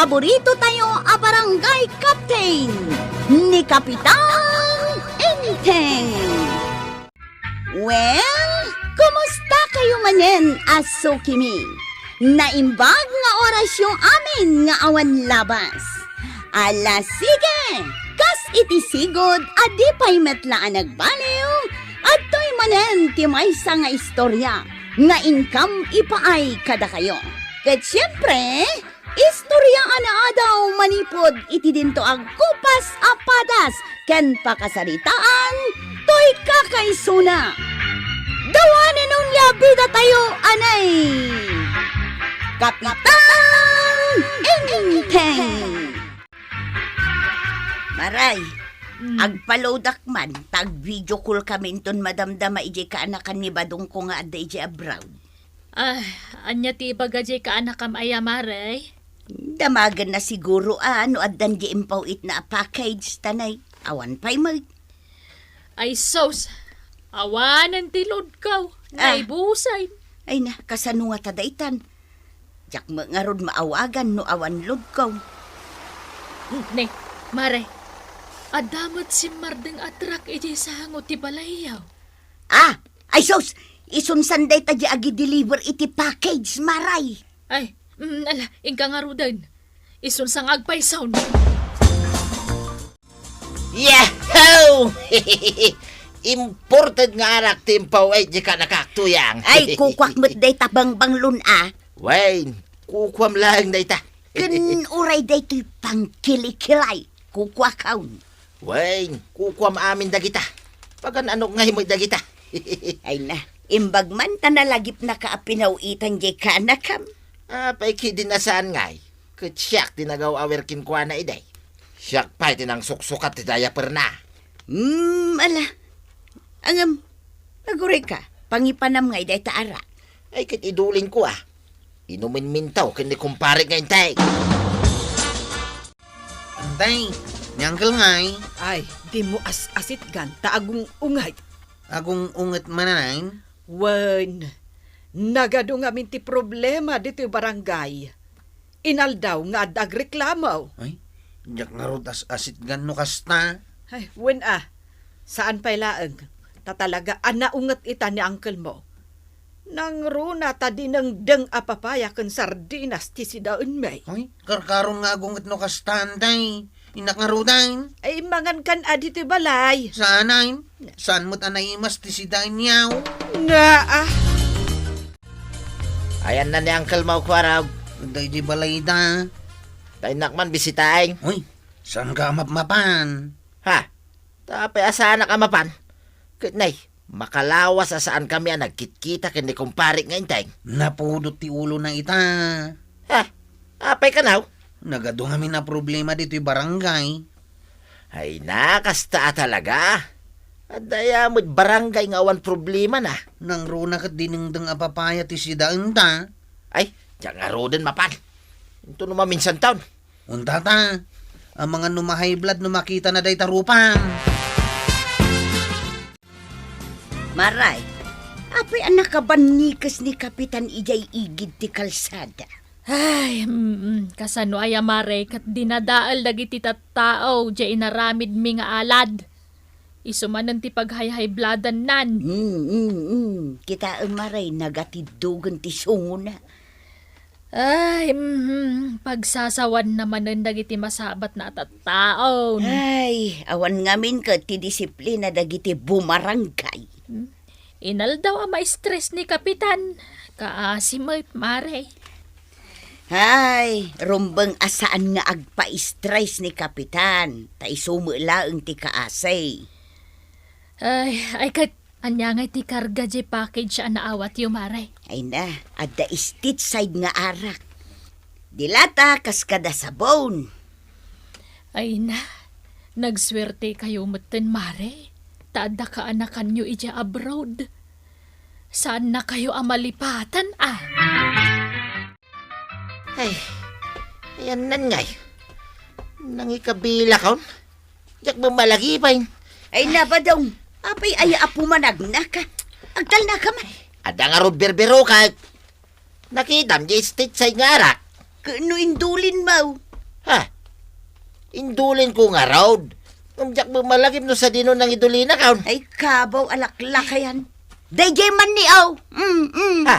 paborito tayo a barangay captain ni Kapitan Enteng. Well, kumusta kayo manen, Asukimi? Naimbag nga oras yung amin nga awan labas. Ala sige, kas itisigod adi pa'y metlaan nagbaliw at to'y manen ti maysa nga istorya nga income ipaay kada kayo. Ket siyempre, istorya ana daw manipod iti dinto ag kupas apadas ken pakasaritaan to'y kakaisuna. Dawanen nung yabida tayo anay Kapitan Enteng. Maray, agpalodak man, tag-video call kami ton madamdama ije kaanakan ni Badong ko nga ada ije abroad. Anya ti bagajay ka anak kam ayamaray? Damagan na siguro ano adan di impawit na package tanay. Awan pa'y mag. Ay sos, awanan ti lodkaw, naibusay. Ay na, kasano nga tadaitan. Jak nga rod maawagan no awan lodkaw. Ne, maray. Adamat si Mardeng atrak ije sa hangot ti balayaw. Ay sos, isunsanday ta di agi deliver iti package, maray. Ay, ingka nga rudan. Isun sang agpay sound. Yahoo! Imported nga arak timpaw ay di ka nakaktuyang. Ay, kukwak mo't day tabang-bang luna. Wayne, kukwam lang day ta. Uray day to'y pangkilikilay. Kukwakaw. Wayne, kukwam amin dagita. Pagan ano nga himoy dagita. Ay na, imbag man ta nalagip na kaapinawitan di ka nakam. Paiki din nasaan ngay. Kutsyak tinagaw awerkin kwa na iday. Siyak pa itinang suksukat ti daya perna. Ala. Angam, naguray ka. Pangipanam ngay day taara. Ay kit idulin ko Inumin mintaw kini kumpare ngay tay. Antay, nyangkel ngay. Ay, di mo asit gan, taagong ungay. Agong unget mananain. Wen, nagado nga minti problema dito yung barangay. Inaldaw nga adag reklamaw. Ay, jak nga rod asit gan no kasta. Ay, wen saan pa'y laeng? Tatalaga, anaungat ita ni uncle mo. Nang runa ta di ng deng apapaya kan sardinas ti si daun may. Ay, karkaron nga agunget no kasta, antay. Inak nga rodain. Ay, mangan kan adito balay. Saanain? Saan mo't anay mas ti si dain yaw? Nga Ayan na ni Uncle Mau kwaraw. Day di balay da. Tay nakman bisitaing. Uy, saan ka mapmapan? Ha? Tapay asana ka mapan. Kitnay, makalawas saan kami nagkitkita kini kumpare nga intay. Napudot ti ulo na ita. Ha? Apay ka now? Nagado kami na problema dito yung barangay. Ay nakasta talaga. Adaya mo't barangay nga awan problema na. Nang runa kat dinengdeng apapaya ti si daen ta. Ay, diyan nga roden mapan. Ito naman minsan taon. Unta ta, ang mga numahay blood numakita na day tarupang. Maray, apay anak ka banikas ni Kapitan Ijay Igid ti kalsada. Ay, kasano ay amare kat dinadaal dagiti tattao jay inaramid mi nga alad. Isumanan ti paghayhay-bladan nan. Kita maray nagatidugan ti sungo na. Ay, pagsasawan naman ng dagiti masabat na tattao. Ay, awan ngamin ka ti disiplina dagiti bumarangkay. Inal daw ang ma-stress ni Kapitan. Kaasimoy, mare. Ay, rumbang asaan nga agpa-stress ni Kapitan. Ta isumulaang ti kaasay. Ay kat, anya nga ti karga di package siya naawat yung mare. Ay na, adda istit side nga arak. Dilata kaskada sa bone. Ay na, nagswerte kayo matan mare. Taada ka anakan nyo ija abroad. Saan na kayo amalipatan Ay, ayan nan ngay. Nangikabila kaon. Jak bumalagi pa yun. Ay na ba daw, apay ay apumanag na ka. Agdal na ka man. Ada nga rod berbero ka. Nakidam di state sa ngarak. Kano indulin mo? Indulin ko nga road. Umjak mo malagim no sa dino ng idulina kaon. Ay, kabaw alakla kayan. Dayjay man ni aw. Ha?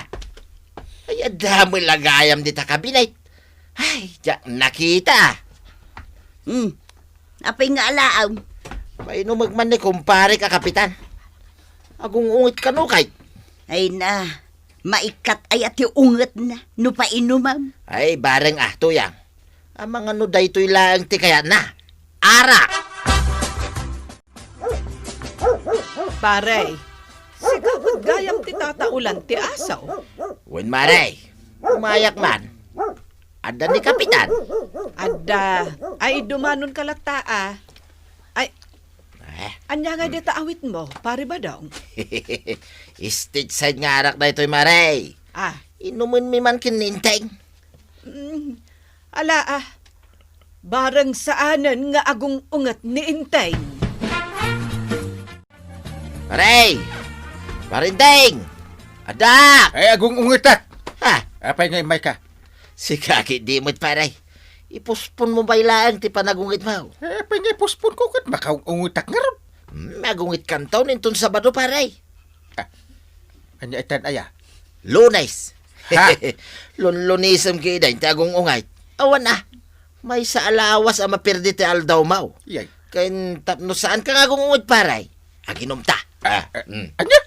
Ay, adamo lagayam dita kabinay. Ay, jak nakita. Apay nga alaaw. Paino magman ni kumpare ka, kapitan. Agong ungit ka no kay. Ay na, maikat ay ati unget na. No pa inumam. Ay, bareng tuyang. Ang mga no daytoy lang ti kaya na. Arak! Pare, sigawad gayam ti tataulan ti asaw. Wen maray, umayak man. Ada ni kapitan. Adda, ay dumanon kalata. Ay, anya nga di taawit mo, pare ba daw? Stage side nga arak na ito'y maray. Ah, Inumin mi man kininteng. ala bareng saanan nga agong ungat ni Inteng. Maray! Marinteng! Adak! Ay, agong ungitak. Ha? Apay nga may ka. Si kaki di mo't paray. Ipuspon mo bailaan ti panagungit mo. Apay nga puspon ko kat makaung ungitak nga ron. Magungit kantaw nintong Sabado paray. Anya itan aya. Lunes. Ha? Lunisam kida ti agong ungay. Awan na. May sa alawas ang mapirdi ti aldaw mau. Yay. Kain tapno saan ka nga agong ungit paray? Aginumta. Anya?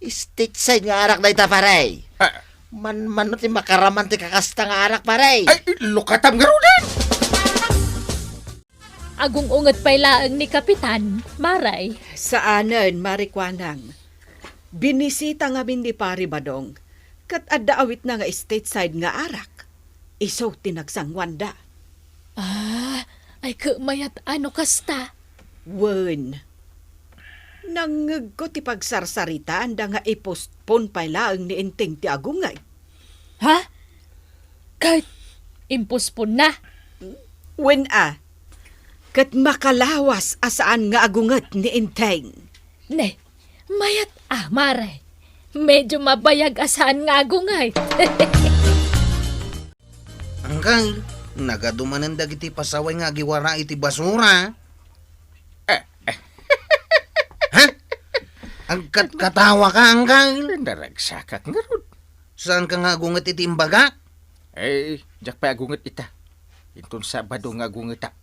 State side nga arak na ita paray. Man ti makaraman ti kakasta nga arak paray. Ay, lukatam nga ron. Agong unget pay laeng ni Kapitan, Maray. Saanan, marikwanang. Binisita nga bindi pari badong. Kat adda awit na nga stateside nga arak. Iso tinagsang wanda. Ay mayat ano kasta. Wen. Nangeg ko ti pagsarsaritaan da nga ipostpone pa laeng ni Inteng ti agungay. Ha? Kahit impuspon na. Wen kat makalawas asaan nga agungat ni Inteng. Ne, mayat Maray. Medyo mabayag asaan nga agungay. Angkal, nagadumanan dagiti pasaway nga giwara iti basura. Ha? Angkat katawa ka, angkal. Naragsakak nga ron. Saan ka nga agungat iti imbaga? Ay, jak pa agungat ita. Itong Sabado nga agungita.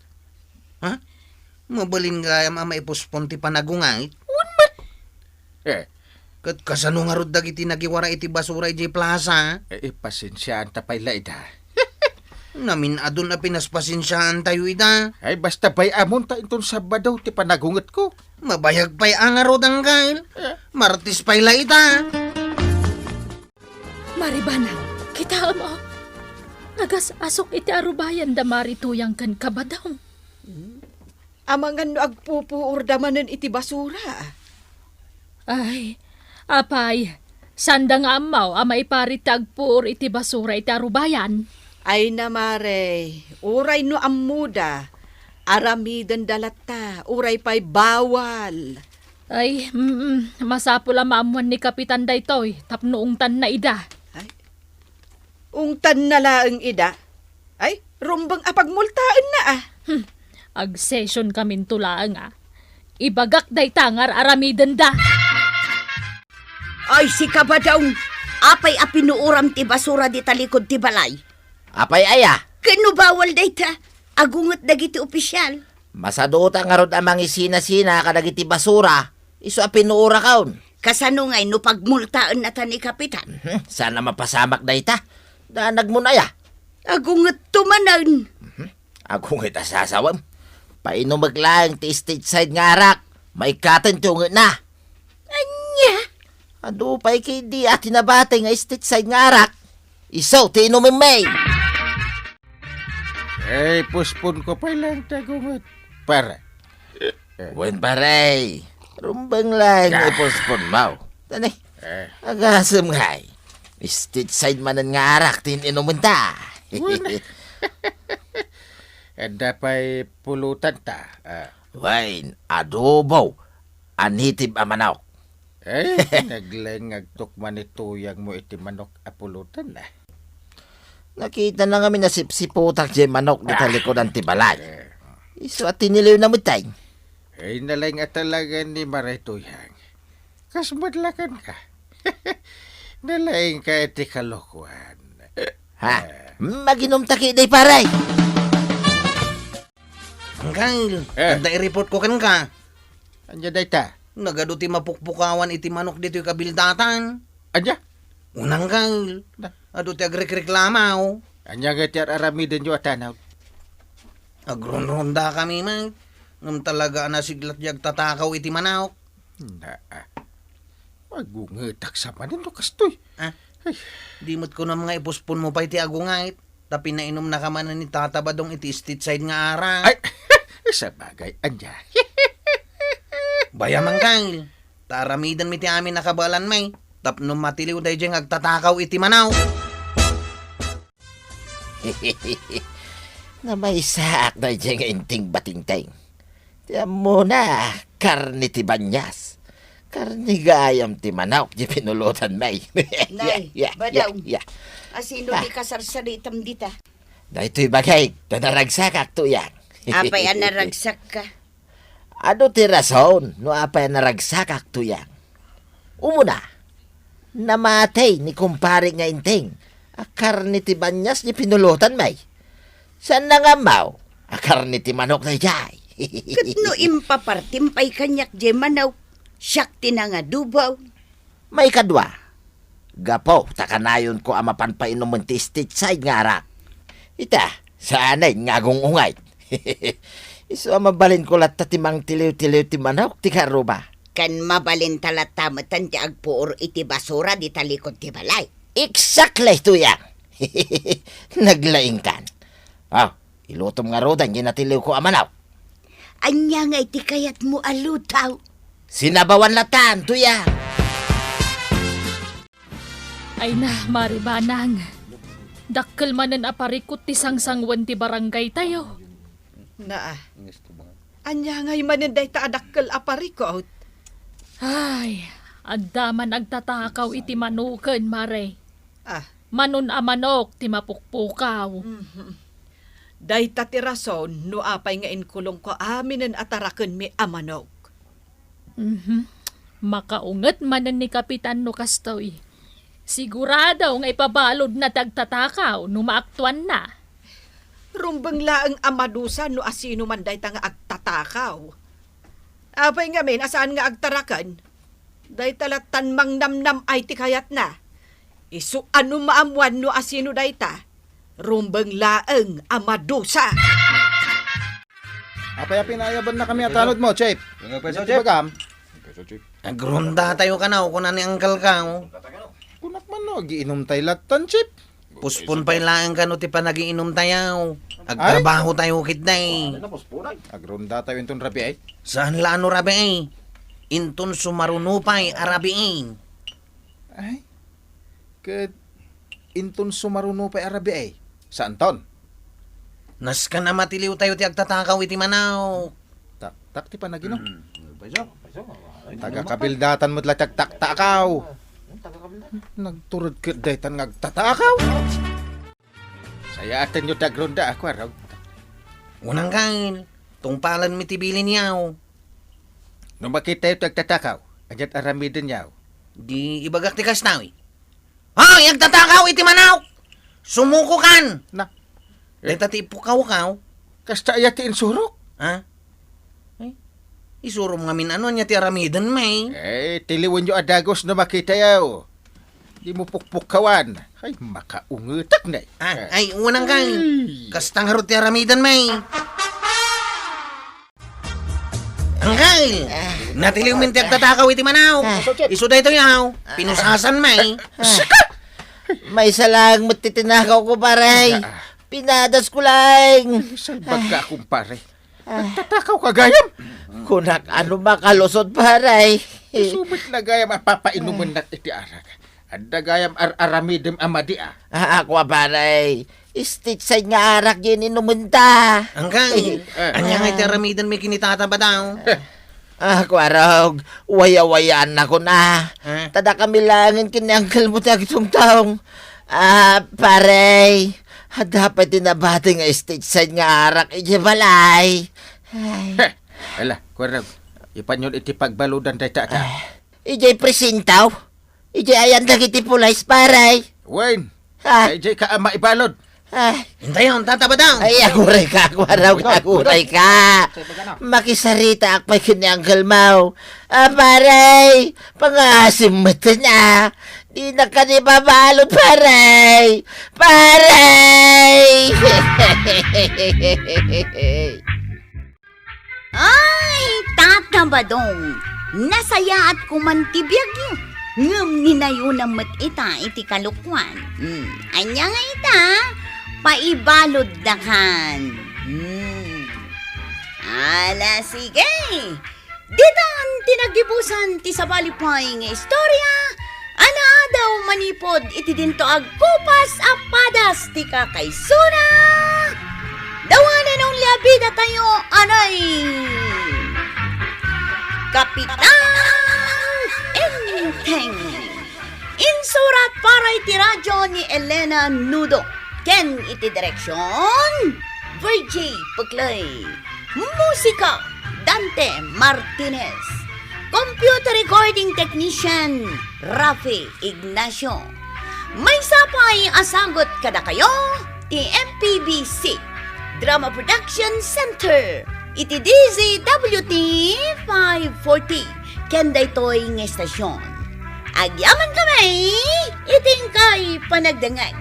Ha? Mabalin nga ama maipuspon ti panagungay. Kat kasano nga rod dagiti nagiwara iti basura iti plaza. Pasensyaan tapay laida. Namin adun na pinaspasensyaan tayo ita. Ay, basta bay amon ta itong Sabado ti panagungat ko. Mabayag pa'y angarod ang kail. Martis pa'y laita. Maribana, kita mo. Nagas-asok iti arubayan da marituyang kan kabadaw. Amangan no agpupuor damanen iti basura. Ay, apay, sanda nga amaw ama iparit agpuor iti basura iti arubayan. Ay namare, uray no amuda. Aramiden dalata, uray pa'y bawal. Ay, masapul maamuan ni Kapitan daytoy, tapnoong tan na ida. Ay, ungtan na laeng ida. Ay, rumbang apagmultaan na Ag-session kamin tulaan nga. Ibagak day tangar aramiden da. Ay, si kabadaw. Apay apinuuram ti basura di talikod ti balay. Apay aya. Kano bawal dayta? Agungot dagiti opisyal. Masadota nga rod amang isina-sina kadagiti basura. Iso apinuura kaon. Kasano ngay no pagmultaan na ta ni Kapitan? Sana mapasamak na ita. Danag mo na ya. Agungot tumanan. Ako ngita sasawam. Paino maglaang ti stage side nga arak. May katan tiyong na. Anya? Ado pa'y kay di ati nabate nga stage side nga arak. Isaw, tinumin may. Ay, puspon ko pa lang tagungat. Para. Wen paray. Rumbang lang ipospon mau. Tanay. Agasam ngay. Stage side manan nga arak tininumin ta. Ada pa'y pulutan ta. Wain, adobo. Anitib amanok. Ay, naglengag tukman ituyang mo iti manok apulutan na. Nakita na kami na sipsiputak di manok di talikodan ti balay. Iso at tiniliw na mutay. Ay nalay nga talaga ni Maray Tuyang. Kasmadlakan ka. Nalay ka iti kalokohan. Ha? Maginom taki day paray. Kyle, Eh. kada i-report ko kan ka. Anya day ta? Nagado ti mapukpukawan iti manok dito yung kabildatan. Anya? Unang Kyle, ado ti agrek-reklamaw. Anya nga ti aramiden yung atanaw. Agronronda kami man. Ngam talaga nasiglat yag tatakaw iti manok. Na, magungitak sa manin to kastoy. Ah, di mo't ko na mga ipuspon mo pa iti agungait. Tapi nainom na ka man ni tatabadong iti street side nga ara. Ay, sa bagay, anya. Bayaman Kyle, taramidan mi ti amin nakabalan may. Tapno matiliw day diyang agtatakaw iti manaw. Na may saak na diyang inting batingteng. Tiyan mo na, karni ti banyas. Karni gayam ti manok, di pinulutan may. Nay, badaw. Asino di kasarsaritam dita? Na ito'y bagay, tanaragsakak to yan. Apay ang naragsak ka. Ano ti rason, no apay naragsakak to yan? Umuna, namatay ni kumpare nga inting. Akar ni ti banyas ni pinulutan may. San na nga mau? Akar ni ti manok na jay. Katno impapartimpay kanyak je manaw. Siyak na nga dubaw. May kadwa. Gapo, takanayon ko amapan pa inuman ti stage side nga arak. Ita, sanay nga ungay. Iso mabalin ko lat timang tiliw-tiliw ti manok ti karuba. Kan mabalin talatamatan ti agpuor iti basura di talikod ti balay. Exactly to yan. Naglaing kan. Ilutom nga rodan, ginatiliw ko amanaw. Anya nga iti kayat mo alutaw. Sinabawan latan to yan. Ay na, maribanang. Dakkel manen aparikot ti sangsangwan ti barangay tayo. Na, anya ngay maninday ta adakkel aparikot. Ay, addaman agtatakaw iti manuken, mare. Ah, Manon a manok ti mapukpukaw. day ta ti rason no apay nga inkulong ko aminen ataraken mi amanok. Makaunget manen ni Kapitan no kastoy. Sigurado nga ipabalod na tagtatakaw no maaktuan na. Rumbeng laeng amadusa no asino man day ta nga agtatakaw. Apay nga men asaan nga agtarakan? Day talatan mang namnam ay ti kayat na. Isu ano maamuan no asino day ta? Rumbeng laeng amadusa. Apay pinayaban na kami at tanod mo, Chip. Chip bagam. Agronda tayo ka na, kunan ni Uncle ka. Kunak man no, giinom tayo latan, Chip. Puspon pa ilaan ka no ti pa nagiinom tayo. Agtrabaho tayo kitday. Agronda tayo intong rabi ay. Saan laano rabi ay? Inton sumarunupay arabi ay. Ay. Kat inton sumaruno pa arabi ay. Saan ton? Nas ka na matiliw tayo ti agtatakaw iti manaw. Tak ti panaginom. Taga kabildatan mo't la takaw. Nagturod ka daytan ngagtatakaw. Saya atin yung tagronda ako araw. Unang kain, tungpalan mi ti bilin yaw. Nung makita yung tagtatakaw, anyat aramidin yaw. Di ibagak ti kasnawi. Hoy, agtatakaw iti manaw! Sumuko kan! Na, Dahil ti ipukaw-kaw. kasta ayat ti insurok. Ha? Ay, isurom nga min ano niya ti aramidan may. Tiliwan yung adagos na makita yaw. Di mo pukpukawan. Ay, makaungutak na. Ay, unang kain. Kastang harot ti aramidan may. Angkal! Natiliw min ti agtatakaw iti manaw. Isu da ito yaw. Pinusasan may. May salang matitinakaw ko paray. Pinadas ko lang. Salbag ka, kumpare. Nagtatakaw ka gayam. Kunak ano makalusot paray. Sumit na gayam ang papainuman nat iti arak. Anda gayam aramidem amadi ah. Ako paray. Stage side nga arak yun inumunta. Angkal! Anya nga iti aramidan may kinitataba daw. Ako arog, waya-wayaan ako na. Ha? Tada kami langin kinangkal mo tagitong taong. Paray. Dapat tinabati nga stage side nga arak iti balay. Heh, ala, kurang. Ipanyon iti pagbaludan day tata. Ijay presintaw. Ijay ayan dagiti pulays paray. Wayne, Ah, ay jay ka ama ibalod. ah. Hintayon, tatabadong. Ay, aguray ka, aguray ka. Makisarita akpay kini Uncle Mau. Paray, pangasim mo ito na. Di na ka ni babalot, paray. Paray! Ay, tatabadong. Nasaya at kumantibiyag yun. Ngam ninayon ang ita iti kalukwan. Anya nga ita, paibalod na kan. Ala, sige. Ditan tinagibusan ti sabalipay nga istorya. Ana daw manipod iti dinto agkupas apadas ti kakaysuna. Dawanan ng labida tayo, anay. Kapitan Enteng. Insurat para iti radyo ni Elena Nudo. Ken iti direksyon Virgie Puglay. Musika Dante Martinez. Computer recording technician Rafi Ignacio. May sapay asagot kada kayo ti MPBC Drama Production Center. Iti DZWT 540. Kenda ito'y ng estasyon. Agyaman kami, iting kay panagdangag.